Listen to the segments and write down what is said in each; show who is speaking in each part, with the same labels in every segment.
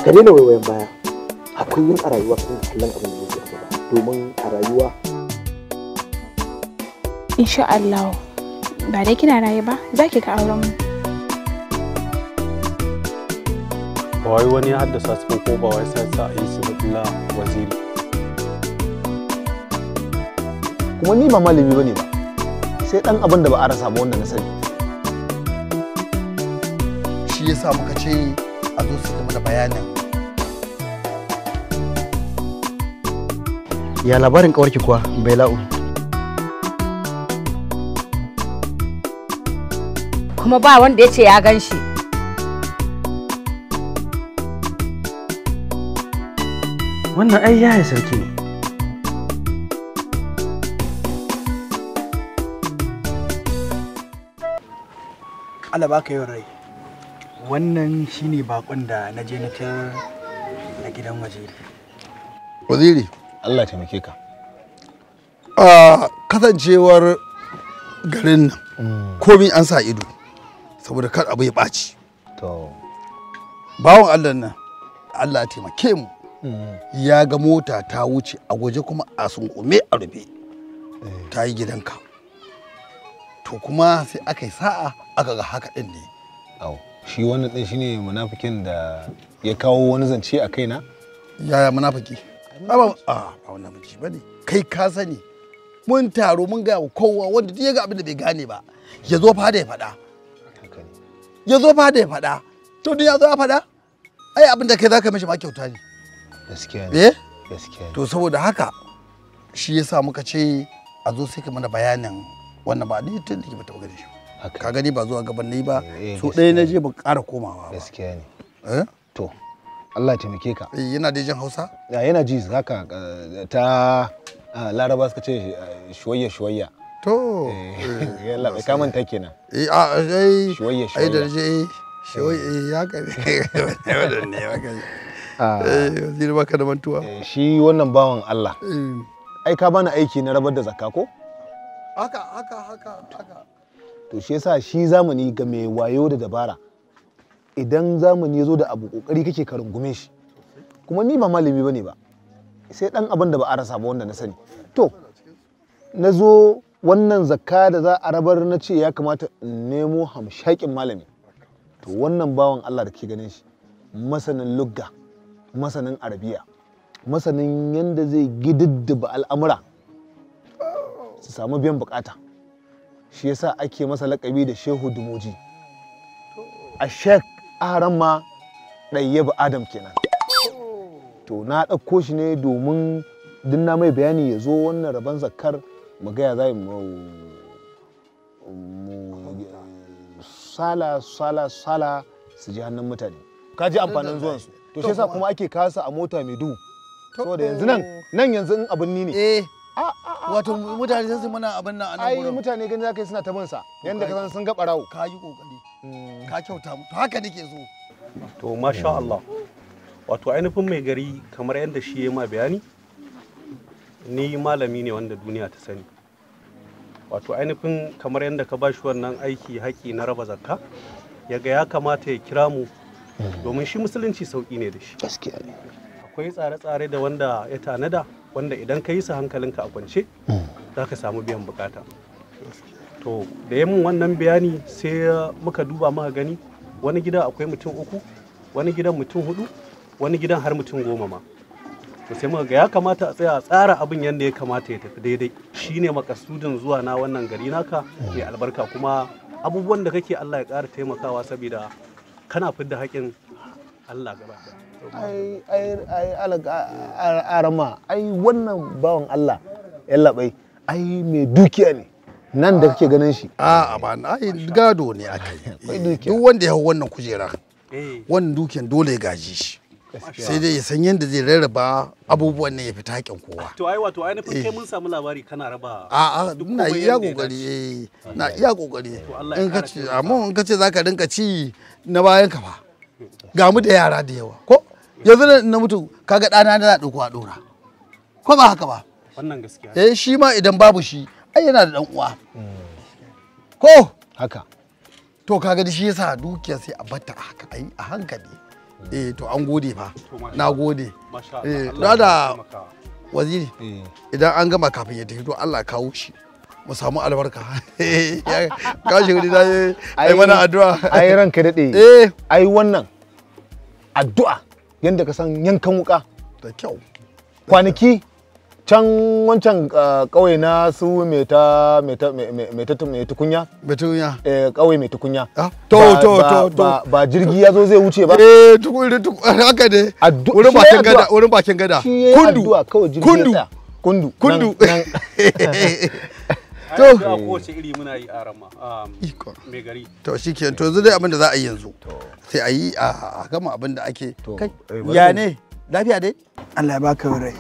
Speaker 1: ka daina waiwayen baya a kullum a rayuwa kan kallon abin da yake gaba domin a rayuwa
Speaker 2: insha Allah ba dai kina raye ba za ki ga auren mu.
Speaker 3: Ba wai wani ya haddasa su ko ba wai sai sa yi su illa waziri.
Speaker 4: Kuma ni ba malami bane ba sai dan abin da ba a rasa ba wanda na sani.
Speaker 5: Shi yasa muka ce a zo su gama da bayanin.
Speaker 4: Ya labarin kawarki kuwa Baila'u?
Speaker 6: Kuma ba wanda ya ce ya gan shi.
Speaker 1: wannan ai yaya sarki ne.
Speaker 7: Allah baka yin rai. Wannan shine bakon da na je na tar na gidan waje.
Speaker 5: Waziri,
Speaker 4: Allah taimake ka.
Speaker 5: Kasancewar garin nan komai an sa ido saboda kar abu ya ɓaci.
Speaker 4: To.
Speaker 5: Bawon Allah nan Allah ya taimake mu. Ya ga mota ta wuce a waje kuma a sunkume a rufe. Ta yi gidanka. To kuma sai aka yi sa'a aka ga haka din ne.
Speaker 4: Au, shi wannan din shine munafikin da ya kawo wani zance a kaina?
Speaker 5: Yaya munafiki? Ba wannan miji bane. Kai ka sani. Mun taro mun ga kowa wanda duk ya ga abin da bai gane ba. Ya zo fa da ya faɗa. Ya zo fa da ya faɗa. To duk ya zo ya faɗa? Ai abin da kai zaka mishi ma kyauta ne.
Speaker 4: Gaskiya ne. Gaskiya ne.
Speaker 5: To saboda haka shi yasa muka ce a zo sai ka mana bayanin wannan ba ni tun da ke bata gani shi. Ka gani ba zuwa gaban nayi ba. So ɗaya na je ba ƙara komawa ba.
Speaker 4: Gaskiya ne. To Allah ya taimake ka.
Speaker 5: Yana da jin Hausa?
Speaker 4: Yana ji haka ta Laraba suka ce shuwayya.
Speaker 5: To.
Speaker 4: Yalla bai kamanta kenan.
Speaker 5: Shuwayya. Ai da je shuwayya ya kare. Wannan ne maka. Waziri baka da mantuwa.
Speaker 4: Shi wannan bawan Allah. Ai ka bani aiki na rabar da zakka ko?
Speaker 5: Haka.
Speaker 4: To shi yasa shi zamani ga mai wayo da dabara. Idan zamani ya zo da abu kokari kake ka rungume shi. Kuma ni ba malami bane ba. Sai dan abin da ba a rasa ba wanda na sani. To na zo wannan zakka da za a rabar na ce ya kamata in nemo hamshakin malami. To wannan bawan Allah da ke ganin shi masanin lugga, masanin arabiya, masanin yanda zai gididdiba al'amura su samu biyan bukata. Shi yasa ake masa lakabi da Shehu Dumoji. A Sheikh Aran ma ɗayyabu Adam kenan. To na ɗauko shi ne domin duk na mai bayani ya zo wannan rabon zakkar mu gaya za mu sala su ji hannun mutane. Ka ji amfanin zuwansu. To shi yasa kuma ake kasa a mota mai duhu. Saboda yanzu nan yanzu in abin ni ne.
Speaker 5: Wato mutane sai su mana abin nan a nan gurin.
Speaker 4: Ai mutane gani zaka yi suna ta bin sa yanda ka san sun ga barawo.
Speaker 5: Ka yi kokari. Ka kyauta mu. To haka nake so.
Speaker 3: To masha Allah. Wato ainihin mai gari kamar yadda shi ya ma bayani ni malami ne wanda duniya ta sani. Wato ainihin kamar yadda ka bashi wannan aiki haƙi na raba zakka yaga ya kamata ya kira mu domin shi musulunci sauƙi ne da shi.
Speaker 4: Gaskiya ne.
Speaker 3: Akwai tsare-tsare da wanda ya tanada wanda idan ka yi su hankalinka a kwance za ka samu biyan bukata. To da ya mun wannan bayani sai muka duba muka gani wani gida akwai mutum 3 wani gidan mutum 4 wani gidan har mutum 10 ma. To sai muka ga ya kamata a tsaya a tsara abin yadda ya kamata ya tafi daidai. Shine makasudin zuwa na wannan gari naka mai albarka kuma abubuwan da kake Allah ya ƙara taimakawa saboda kana fidda haƙin Allah gaba
Speaker 4: arama ai wannan bawan Allah yallaɓai ai mai dukiya ne nan da kake ganin shi.
Speaker 5: Ba ai gado ne aka yi. Duk wanda ya hau wannan kujera wannan dukiyan dole ya gaji shi. Sai dai ya san yadda zai rarraba abubuwan ne ya fita haƙin kowa.
Speaker 3: To ai wato ainihin kai mun samu labari kana raba.
Speaker 5: Na iya kokari na iya kokari. In ka ce amma in ka ce zaka rinka ci na bayan ka fa. Ga mu da yara da yawa ko yanzu na mutu kaga ɗana na ɗauko a ɗora. Ko ba haka ba?
Speaker 3: Wannan gaskiya.
Speaker 5: Shi ma idan babu shi ai yana da ɗan uwa. Ko
Speaker 4: haka.
Speaker 5: To kaga shi yasa dukiya sai a bata haka ai a hankali. to an gode fa. Na gode.
Speaker 3: Masha Allah.
Speaker 5: Da waziri idan an gama kafin ya tafi to Allah kawo shi mu samu albarka. Kashi wani da ai mana addu'a.
Speaker 4: Ai ranka dade. Ai wannan addu'a yanda ka san yankan wuka.
Speaker 5: Da kyau.
Speaker 4: Kwanaki can wancan kauye na su mai tukunya? Kauye mai tukunya. Ba jirgi ya zo zai wuce ba?
Speaker 5: Haka ne. Wurin bakin gada. Kundu.
Speaker 3: To kowace iri muna yi a rama mai gari.
Speaker 5: To shikenan to yanzu dai abin da za a yi yanzu. Sai a yi a gama abin da ake. Kai ya ne? Lafiya dai?
Speaker 7: Allah ya baka rai.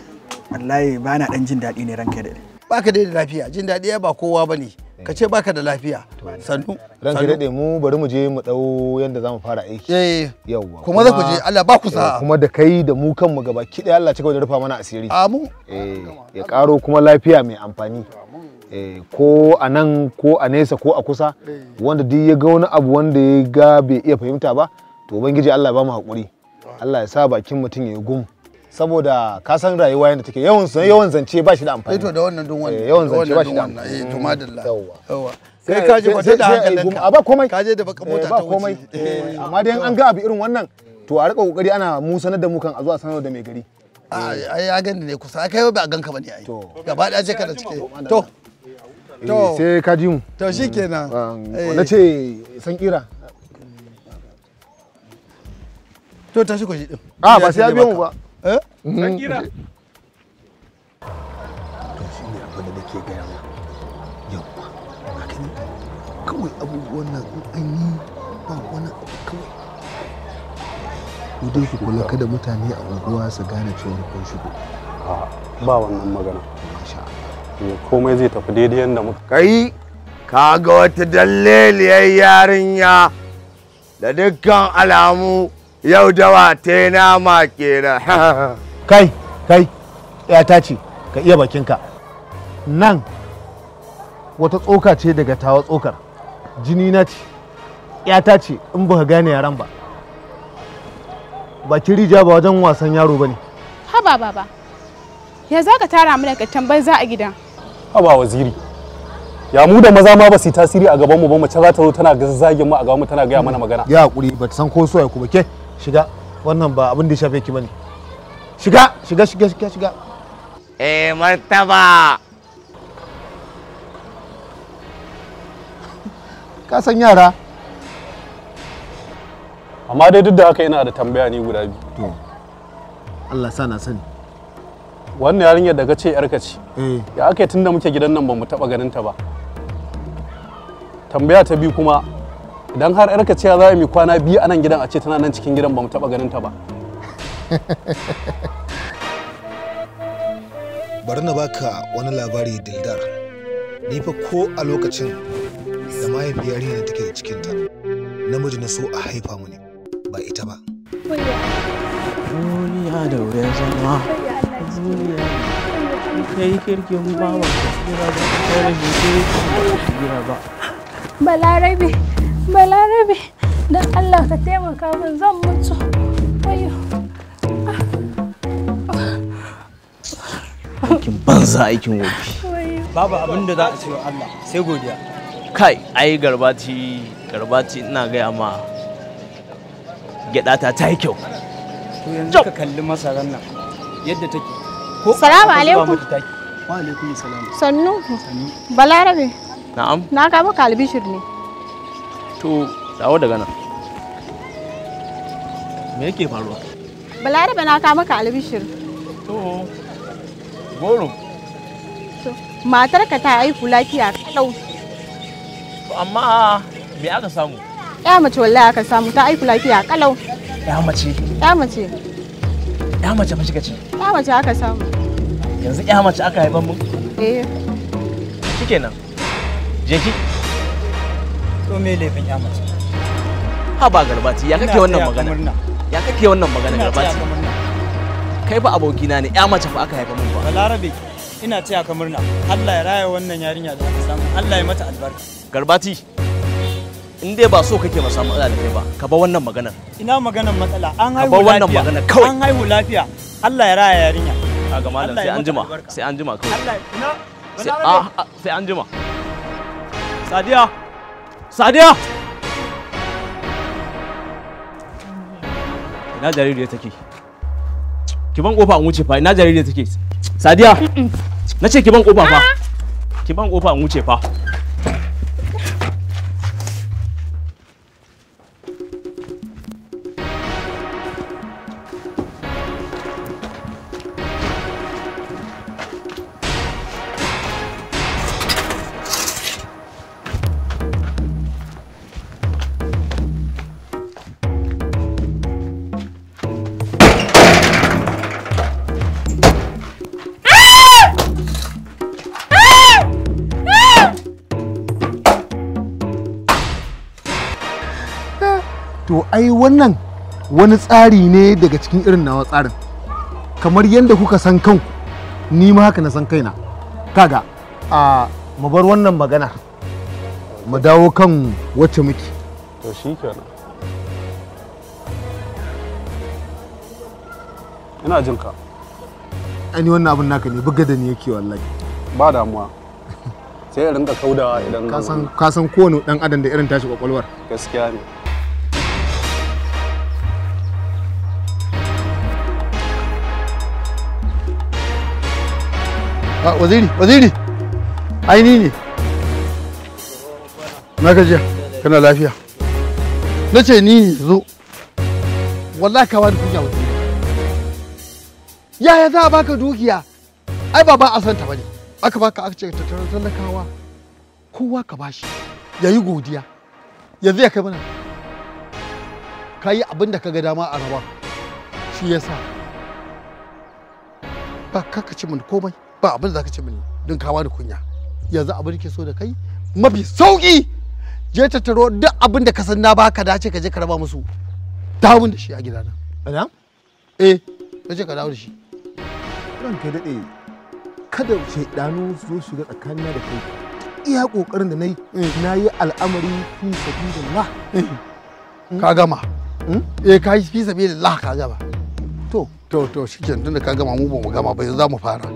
Speaker 7: Wallahi ba na dan jin daɗi ne ranka da.
Speaker 5: Baka da lafiya, jin daɗi ba kowa bane. Ka ce baka da lafiya. Sannu.
Speaker 4: Ranka dade mu bari mu je mu dau yanda zamu fara aiki. Yawwa.
Speaker 5: Kuma za ku je Allah ba ku sa'a.
Speaker 4: Kuma da kai da mu kanmu gaba ki dai Allah cika da rufa mana asiri.
Speaker 5: Amin.
Speaker 4: Ya karo kuma lafiya mai amfani. Ko a nan ko a nesa ko a kusa wanda duk ya ga wani abu wanda ya ga bai iya fahimta ba to ubangiji Allah ba mu hakuri. Allah ya sa bakin mutum ya yi gum. Saboda ka san rayuwa yanda take yawan zance ba shi da amfani.
Speaker 5: To da wannan dun wannan.
Speaker 4: Yawan zance ba shi da amfani.
Speaker 5: To madalla. Yawa. Sai ka je kwata da hankalinka.
Speaker 4: Ba komai.
Speaker 5: Ka je da baka mota ta wuce.
Speaker 4: Amma dai an ga abu irin wannan to a rika kokari ana mu sanar da mu kan a zuwa sanar da mai gari.
Speaker 5: Ai ya gani ne kusa kai ba a ganka bane ai. Gaba da je ka da cike. To
Speaker 4: sai ka ji mu.
Speaker 5: To shikenan.
Speaker 4: Na ce san kira.
Speaker 5: To tashi ku shi din.
Speaker 4: Ba sai ya biyo mu ba.
Speaker 3: San kira.
Speaker 4: To shi ne abin da nake gaya ma. Yawwa. Haka ne. Kawai abubuwan nan an yi ba wani kawai. Ku dai ku kula kada mutane a unguwa su gane cewa kun shigo.
Speaker 3: Ba wannan magana. Komai zai tafi daidai yadda muka.
Speaker 8: Kai ka ga wata dalleliyar yarinya da dukkan alamu yau dawa ta nama kenan.
Speaker 4: Kai ta ce ka iya bakinka. Nan wata tsoka ce daga tawa tsokar. Jini na ce. Ta ce in ba ka gane yaran ba. Bakin rija ba wajen wasan yaro ba ne.
Speaker 2: Haba baba. Ya za ka tara mu daga banza a gidan?
Speaker 3: Haba waziri. Ya mu da maza ma ba su tasiri a gaban mu ba, mace za ta zo tana zagin mu a gaban mu tana gaya mana magana.
Speaker 4: Ya hakuri ba ta san ko soya ku ba ke. Shiga wannan ba abin da ya shafe ki bane. Shiga.
Speaker 8: Martaba.
Speaker 4: Ka san yara.
Speaker 3: Amma dai duk da haka ina da tambaya ni guda biyu.
Speaker 4: To. Allah sa na sani.
Speaker 3: Wannan yarinyar da kace yarka ce. Ya aka tunda muke gidan nan ba mu taba ganin ta ba. Tambaya ta biyu kuma idan har yarka ce za mu kwana biyu a nan gidan a ce tana nan cikin gidan ba mu taba ganin ta ba.
Speaker 4: Bari na baka wani labari Dildar. Ni fa ko a lokacin da mahaifiyar yarinya take da cikinta namiji na so a haifa mu ne ba ita ba.
Speaker 9: Duniya da wuyan zama. Duniya kai kirkin bawa kira ba kai kira ba.
Speaker 2: Balarabe dan Allah ka taimaka min zan mutu. Ayyo.
Speaker 9: Aikin banza aikin wofi.
Speaker 7: Babu abin da za a ce wa Allah sai godiya.
Speaker 9: Kai ai garbati ina gaya ma gyaɗata ta yi kyau.
Speaker 7: To yanzu ka kalli masarar nan yadda take.
Speaker 2: Salamu alaikum.
Speaker 7: Wa alaikum salam.
Speaker 2: Sannu. Balarabe.
Speaker 9: Na'am.
Speaker 2: Na ka maka albishir ne.
Speaker 9: To dawo daga nan. Me yake faruwa?
Speaker 2: Balarabe na ka maka albishir.
Speaker 9: To goro.
Speaker 2: To matarka ta haihu lafiya kalau.
Speaker 9: To amma me aka samu?
Speaker 2: Ya mace wallahi aka samu ta haihu lafiya kalau.
Speaker 9: Ya mace.
Speaker 2: Ya mace.
Speaker 9: Ya mace fa shiga ce.
Speaker 2: Ya mace aka samu.
Speaker 9: Yanzu ya mace aka haifan mu? Shikenan. Je ki.
Speaker 7: To me laifin ya mace?
Speaker 9: Ha ba garbati ya kake wannan magana? Ya kake wannan magana garbati? Kai fa abokina ne ya mace fa aka haifa mun ba.
Speaker 7: Balarabe ina taya ka murna. Allah ya raya wannan yarinya da aka samu. Allah ya mata albarka.
Speaker 9: Garbati. in dai ba so kake masa matsala da kai ba ka ba wannan maganar.
Speaker 7: Ina maganar matsala an haihu
Speaker 9: ba wannan
Speaker 7: lafiya.
Speaker 9: maganar kawai.
Speaker 7: An haihu lafiya. Allah ya raya yarinya.
Speaker 9: Kaga malam sai an jima sai an jima kawai.
Speaker 7: Allah ina
Speaker 9: sai an jima. Sadiya Sadiya ina jaririya take ki ban kofa in wuce fa ina jaririya take Sadiya nace ki ban kofa fa ki ban kofa in wuce fa.
Speaker 4: To ai wannan wani tsari ne daga cikin irin nawa tsarin. Kamar yadda kuka san kanku, ni ma haka na san kaina. Kaga, mu bar wannan magana. Mu dawo kan wacce muke.
Speaker 3: To shikenan. Ina jin ka.
Speaker 4: Ai wannan abin naka ne buga da ni yake wallahi.
Speaker 3: Ba damuwa. Sai ya rinka kaudawa idan
Speaker 4: ka san kowane dan adam da irin tashi kwakwalwar.
Speaker 3: Gaskiya ne.
Speaker 5: Waziri, aini ne. Na gajiya, kana lafiya. Na ce ni ne zo. Wallahi ka wani kunya waziri. Yaya za a baka dukiya? Ai ba a santa bane. Aka baka aka ce tattara talakawa. Kowa ka bashi. Yayi godiya. Yanzu ya kai mana. Ka yi abin da ka ga dama a raba. Shi yasa. Ba kaka ci mun komai. Ba abin da zaka ce mini don kawa da kunya. Yanzu abin da ke so da kai mafi sauki je tattaro duk abin da ka san na baka dace ka je ka raba musu. Dawo da shi a gidana.
Speaker 4: Ana?
Speaker 5: Nace ka dawo da shi.
Speaker 4: Ran kai dade kada shaidanu su shiga tsakanina da kai. Iya kokarin da nayi nayi al'amari fi sabilillah.
Speaker 5: Ka gama. Ka yi fi sabilillah ka gama. To shikenan tunda ka gama mu ba mu gama ba yanzu za mu fara.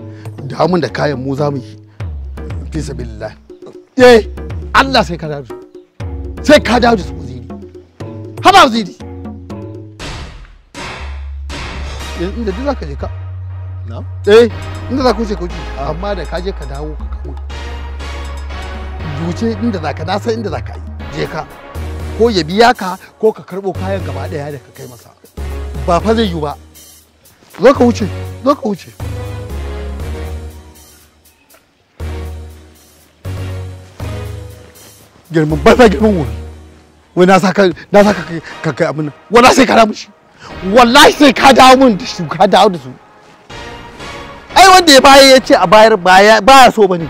Speaker 5: Da mun da kayan mu za mu yi fi sabilillah. Allah sai ka dawo. Sai ka dawo da su waziri. Haba waziri. Inda duk zaka je ka.
Speaker 4: Na?
Speaker 5: Inda za ku ce kauci amma da ka je ka dawo ka kama. Duce inda za ka na san inda za ka yi. Je ka. Ko ya biya ka ko ka karɓo kayan gaba ɗaya da ka kai masa. Ba fa zai yi ba. Zo ka wuce. Girman banza girman wuri. Wai na saka ka kai abin nan. Wallahi sai ka dawo shi. Wallahi sai ka dawo mun da su ka dawo da su. Ai wanda ya baya ya ce a bayar baya so bane.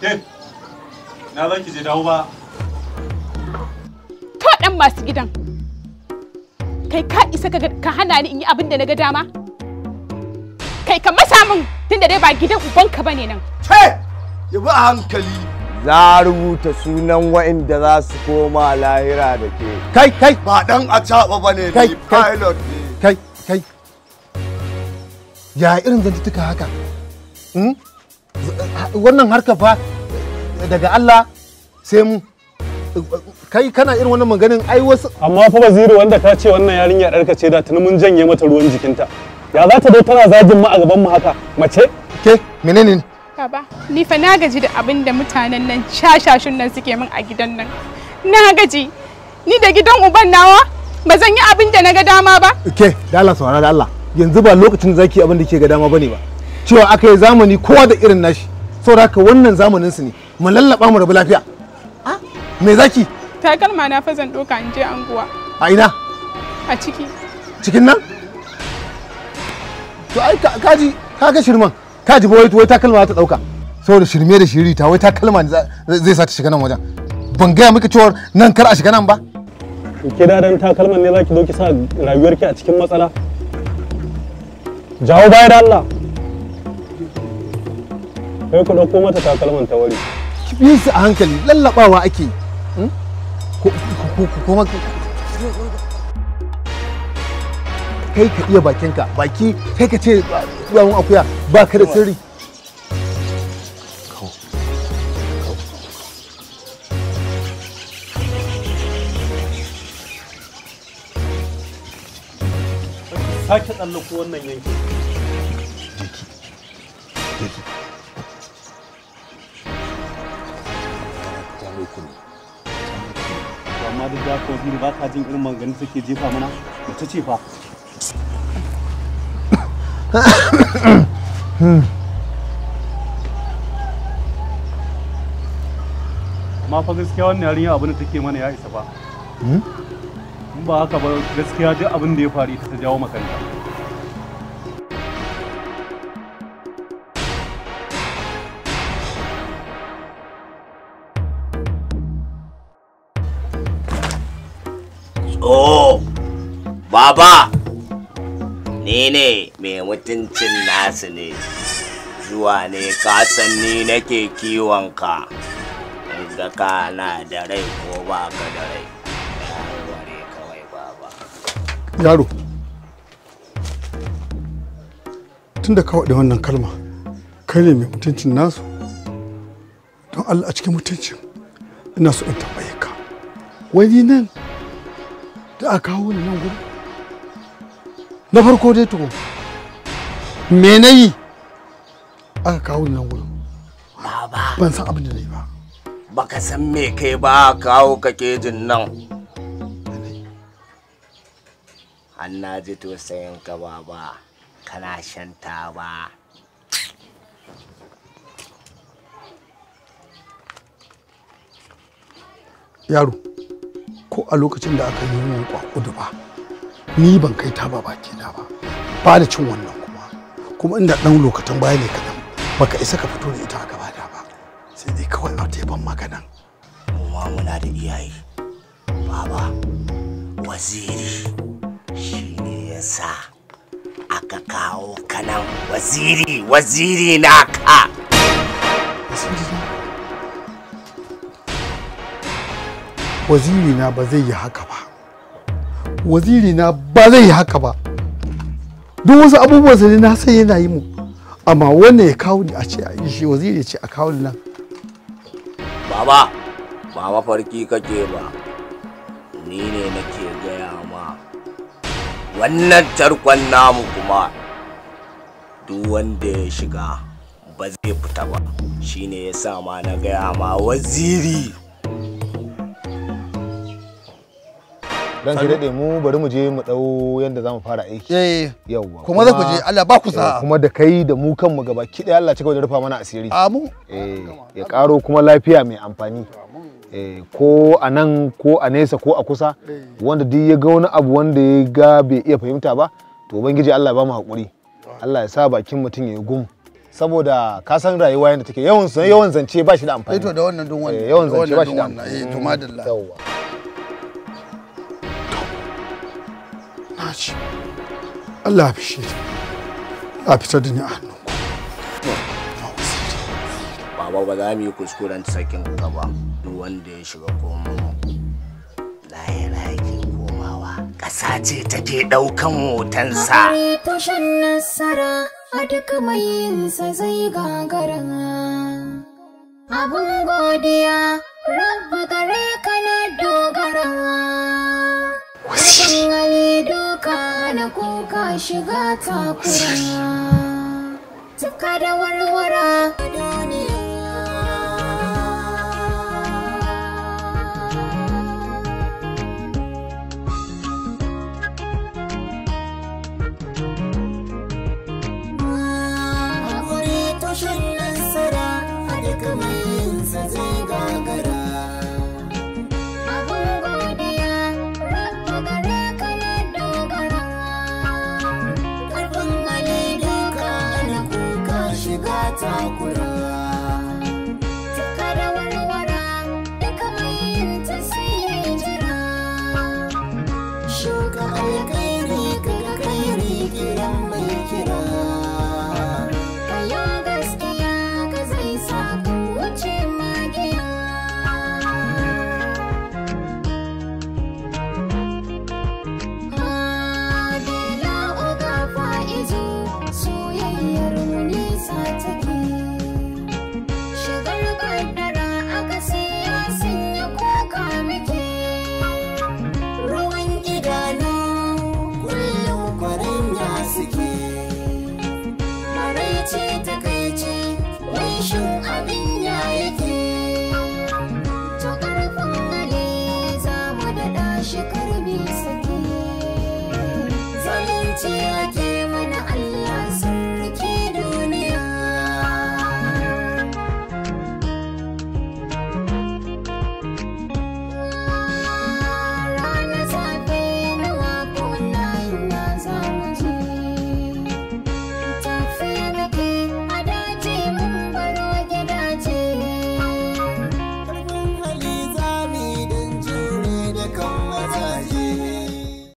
Speaker 3: Ke, na za ki je dawo ba.
Speaker 2: To ɗan masu gidan. Kai ka isa ka hana ni in yi abin da na ga dama? Kai ka masa min tunda dai ba gidan ubanka bane nan.
Speaker 8: Ce! Ya bi a hankali. Za a rubuta sunan wa'inda za su koma lahira da ke.
Speaker 4: Kai!
Speaker 8: Ba dan a caɓa ba ne, ni pilot ne.
Speaker 4: Kai! Ya irin zantuka haka? Wannan harka fa daga Allah sai mu. Kai kana irin wannan maganin ai wasu.
Speaker 3: Amma fa Waziri wanda ka ce wannan yarinya ɗarka ce da tuni mun janye mata ruwan jikinta. Ya za ta zo tana zagin mu a gaban mu haka? Mace?
Speaker 4: Ke menene?
Speaker 2: Baba, ni fa na gaji da abin da mutanen nan shashashun nan suke min a gidan nan. Na gaji. Ni da gidan uban nawa ba zan yi abin da na ga dama ba.
Speaker 4: Ke, da Allah saurara da Allah. Yanzu ba lokacin zaki abin da ke ga dama bane ba. Cewa aka yi zamani kowa da irin nashi. Saboda haka wannan zamanin su ne. Mu lallaba mu rabu lafiya. Me zaki?
Speaker 2: Takalma na fa zan doka in je anguwa.
Speaker 4: A ina?
Speaker 2: A ciki.
Speaker 4: Cikin nan? To ai kaji kaga shirman. Kaji ba wai takalma ta dauka. Saboda shirme da shiri ta wai takalma zai sa ta shiga nan wajen. Ban gaya miki cewa nan kar a shiga nan ba.
Speaker 3: Ke da dan takalman ne zaki zo ki sa rayuwarki a cikin matsala. Jawo baya da Allah. Kai ku dauko mata takalman ta wari.
Speaker 4: Ki bi su a hankali, lallabawa ake. Kuma kai ka iya bakinka, baki kai ka ce yawon akuya ba ka da sirri.
Speaker 3: Sake tsallako wannan yankin. Amma duk da ko biyu ba ka jin irin maganganun suke jefa mana mace ce fa. Amma fa gaskiya wannan yarinya abin da take mana ya isa ba. In ba haka ba gaskiya duk abin da ya faru ita ta jawo makanta.
Speaker 8: Oh, baba, ni ne mai mutuncin nasu ne, zuwa ne kasan ni nake kiwon ka, ga kana da rai ko ba ka da rai, ware kawai baba.
Speaker 5: Yaro, tun da kawai da wannan kalma, kai ne mai mutuncin nasu, don Allah a cikin mutuncin, ina so in tambaye ka, wani nan da aka kawo ni nan gudu na farko dai tuko me na yi aka kawo ni nan gudu
Speaker 8: baba
Speaker 5: ban san abin da na yi ba
Speaker 8: baka san me kai ba kawo ka kejin nan an na ji tausayin ka baba kana shan taba
Speaker 5: yaro ko a lokacin da aka yi min kwakudu ba ni ban kai ta ba baki na ba da cin wannan kuma inda dan lokacin baya ne kadan baka isa ka fito da ita a gaba da ba sai dai kawai a teban maganan
Speaker 8: mu ma muna da iyaye baba waziri shine yasa aka kawo kanan waziri na ka
Speaker 5: waziri na ba zai yi haka ba waziri na ba zai yi haka ba duk wasu abubuwan sa na sai yana yi mu amma wannan ya kawo ni a ce a yi shi waziri ce a kawo ni nan
Speaker 8: baba ba mafarki kake ba ni ne nake gaya ma wannan tarkon namu kuma duk wanda ya shiga ba zai fita ba shine yasa ma na gaya ma waziri
Speaker 4: Dan ki dade mu bari mu je mu dau yanda zamu fara aiki. Yawwa.
Speaker 5: Kuma za ku je Allah ba ku sa'a.
Speaker 4: Kuma da kai da mu kanmu gaba ki dai Allah cika da rufa mana asiri.
Speaker 5: Amin.
Speaker 4: Ya karo kuma lafiya mai amfani. Ko a nan ko a nesa ko a kusa wanda duk ya ga wani abu wanda ya ga bai iya fahimta ba to ubangiji Allah ba mu hakuri. Allah ya sa bakin mutum ya yi gum. saboda ka san rayuwa yadda take yawan zance ba shi da amfani.
Speaker 5: To da wannan don wannan.
Speaker 4: Yawan zance ba shi da amfani.
Speaker 5: To madalla.
Speaker 4: Yawwa.
Speaker 5: Naci. Allah ya fishe ta. A fitar da ni a hannunku.
Speaker 8: Baba ba za mu yi kuskuren sakin ka ba. Duk wanda ya shiga komawa. Lahira yake komawa. Ƙasa ce take ɗaukan hotonsa.
Speaker 10: Tushen nasara a duk mai yinsa zai gagara. Abun godiya, rabba gare ka na dogara. Karfin hali doka na kuka shiga takura. Tuka da warwara duniya. Tushen nasara a duk mai yinsa zai gagara. Abun godiya, rabba gare ka na dogara. Karfin hali duka na kuka shiga takura. Tuka da warwara duka mai yinta sai ya jira. Shuka alkairi ka ga kairi kiran mai kira. Takaici, wai shin abin